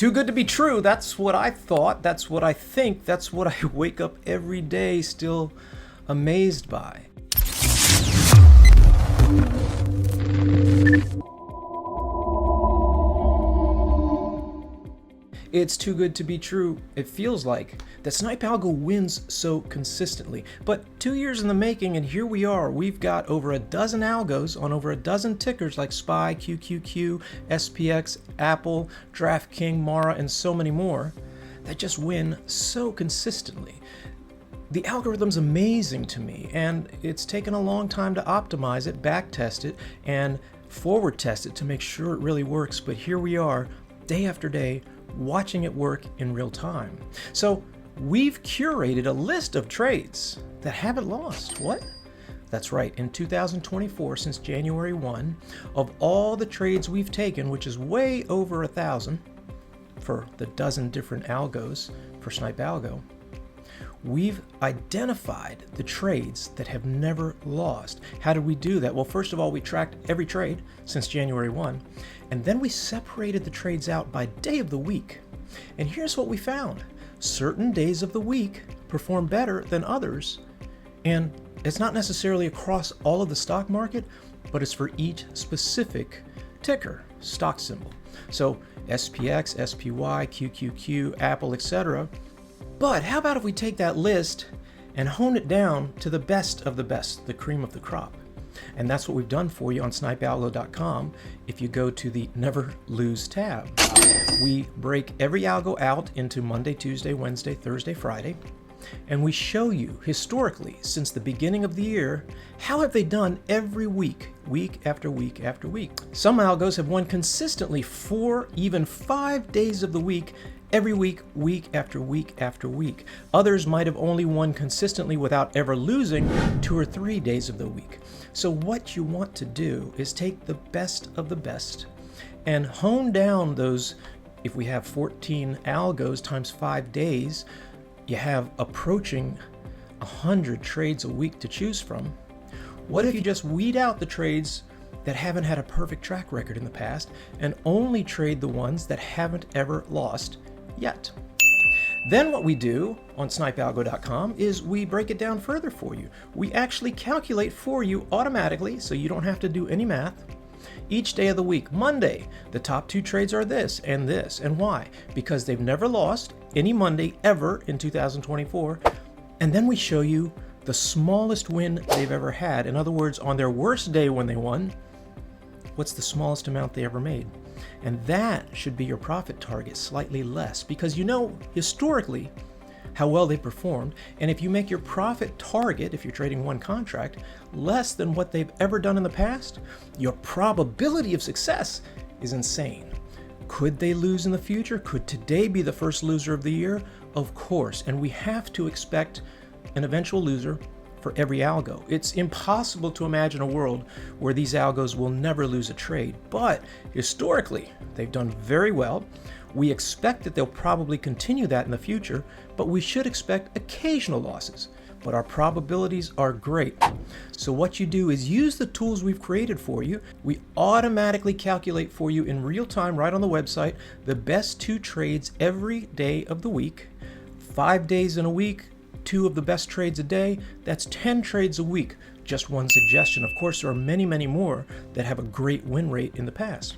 Too good to be true. That's what I thought. That's what I think. That's what I wake up every day still amazed by. It's too good to be true. It feels like that Snipe Algo wins so consistently. But 2 years in the making, and here we are. We've got over a dozen algos on over a dozen tickers like SPY, QQQ, SPX, Apple, DraftKings, Mara, and so many more that just win so consistently. The algorithm's amazing to me, and it's taken a long time to optimize it, back test it, and forward test it to make sure it really works. But here we are, day after day, watching it work in real time. So we've curated a list of trades that haven't lost. What? That's right, in 2024, since January 1, of all the trades we've taken, which is way over 1,000 for the dozen different algos for Snipe Algo, we've identified the trades that have never lost. How did we do that? Well, first of all, we tracked every trade since January 1, and then we separated the trades out by day of the week. And here's what we found. Certain days of the week perform better than others, and it's not necessarily across all of the stock market, but it's for each specific ticker, stock symbol. So SPX, SPY, QQQ, Apple, etc. But how about if we take that list and hone it down to the best of the best, the cream of the crop? And that's what we've done for you on snipealgo.com. If you go to the Never Lose tab, we break every algo out into Monday, Tuesday, Wednesday, Thursday, Friday, and we show you historically since the beginning of the year how have they done every week, week after week after week. Some algos have won consistently 4, even 5 days of the week, every week, week after week after week. Others might have only won consistently without ever losing 2 or 3 days of the week. So what you want to do is take the best of the best and hone down those. If we have 14 algos times 5 days, you have approaching 100 trades a week to choose from. What if you just weed out the trades that haven't had a perfect track record in the past and only trade the ones that haven't ever lost yet? Then what we do on snipealgo.com is we break it down further for you. We actually calculate for you automatically, so you don't have to do any math. Each day of the week, Monday, the top 2 trades are this. And why? Because they've never lost any Monday ever in 2024. And then we show you the smallest win they've ever had. In other words, on their worst day when they won, what's the smallest amount they ever made? And that should be your profit target, slightly less, because you know historically how well they performed. And if you make your profit target, if you're trading one contract, less than what they've ever done in the past, your probability of success is insane. Could they lose in the future? Could today be the first loser of the year? Of course, and we have to expect an eventual loser for every algo. It's impossible to imagine a world where these algos will never lose a trade, but historically, they've done very well. We expect that they'll probably continue that in the future, but we should expect occasional losses. But our probabilities are great. So what you do is use the tools we've created for you. We automatically calculate for you in real time right on the website the best 2 trades every day of the week, 5 days in a week, 2 of the best trades a day. That's 10 trades a week. Just one suggestion. Of course, there are many, many more that have a great win rate in the past.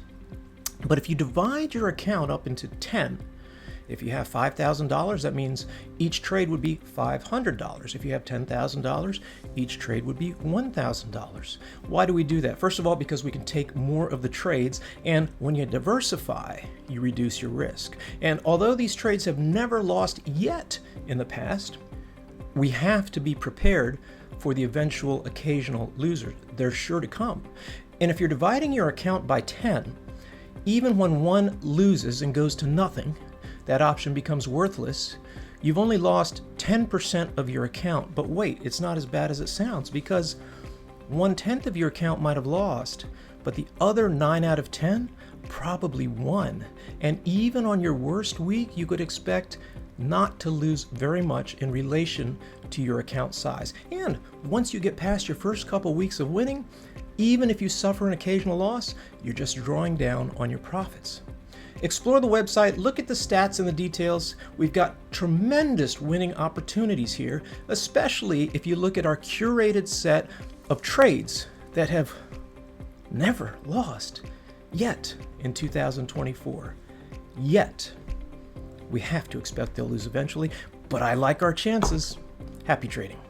But if you divide your account up into 10, if you have $5,000, that means each trade would be $500. If you have $10,000, each trade would be $1,000. Why do we do that? First of all, because we can take more of the trades, and when you diversify, you reduce your risk. And although these trades have never lost yet in the past, we have to be prepared for the eventual occasional loser. They're sure to come. And if you're dividing your account by 10, even when one loses and goes to nothing, that option becomes worthless. You've only lost 10% of your account. But wait, it's not as bad as it sounds, because 1/10 of your account might have lost, but the other 9 out of 10 probably won. And even on your worst week, you could expect not to lose very much in relation to your account size. And once you get past your first couple weeks of winning, even if you suffer an occasional loss, you're just drawing down on your profits. Explore the website, look at the stats and the details. We've got tremendous winning opportunities here, especially if you look at our curated set of trades that have never lost yet in 2024. Yet. We have to expect they'll lose eventually, but I like our chances. Happy trading.